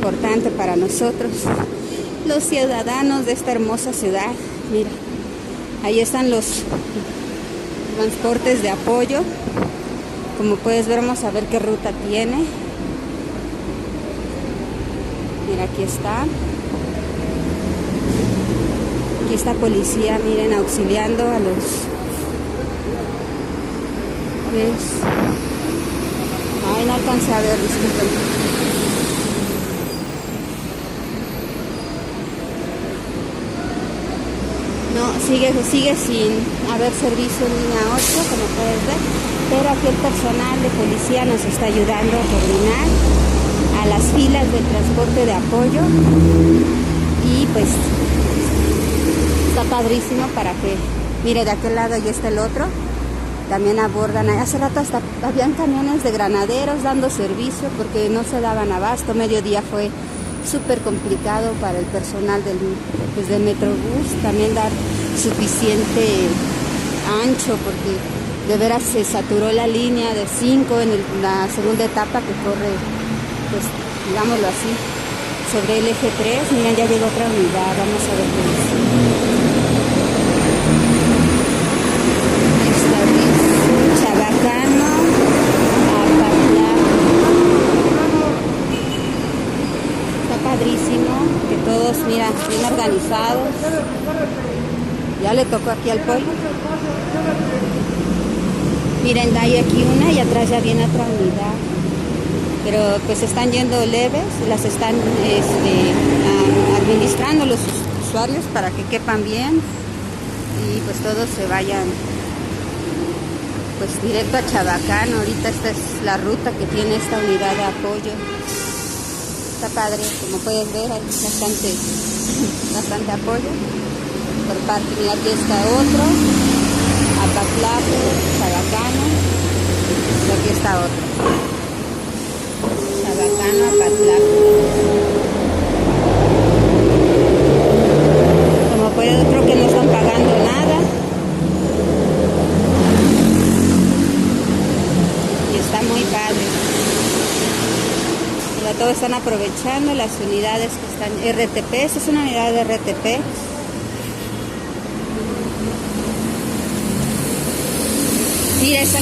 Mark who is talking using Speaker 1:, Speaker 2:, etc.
Speaker 1: importante para nosotros, los ciudadanos de esta hermosa ciudad. Mira, ahí están los transportes de apoyo. Como puedes ver, vamos a ver qué ruta tiene. Mira, aquí está. Aquí está policía, miren, auxiliando a los... ¿Ves? Ay, no alcancé a ver, disculpen. No, sigue sin haber servicio en línea 8, como puedes ver, pero aquí el personal de policía nos está ayudando a coordinar a las filas del transporte de apoyo y pues está padrísimo para que, mire, de aquel lado ya está el otro, también abordan, hace rato hasta habían camiones de granaderos dando servicio porque no se daban abasto, mediodía fue súper complicado para el personal del Metrobús también dar suficiente ancho, porque de veras se saturó la línea de 5 en la segunda etapa que corre, pues digámoslo así, sobre el eje 3. Miren, ya llegó otra unidad, vamos a ver qué dice. Chabacano, padrísimo, que todos, mira, bien organizados. Ya le tocó aquí al pueblo. Miren, hay aquí una y atrás ya viene otra unidad. Pero pues están yendo leves, las están administrando los usuarios para que quepan bien y pues todos se vayan pues directo a Chabacano. Ahorita esta es la ruta que tiene esta unidad de apoyo. Está padre, como puedes ver, hay bastante apoyo por parte. Mira, aquí está otro, Apatlaco, Chabacano, y aquí está otro, Chabacano, Apatlaco. Como puede ver, creo que no están pagando nada. Y está muy padre. Todos están aprovechando las unidades que están RTP. Esta es una unidad de RTP. Mira, esa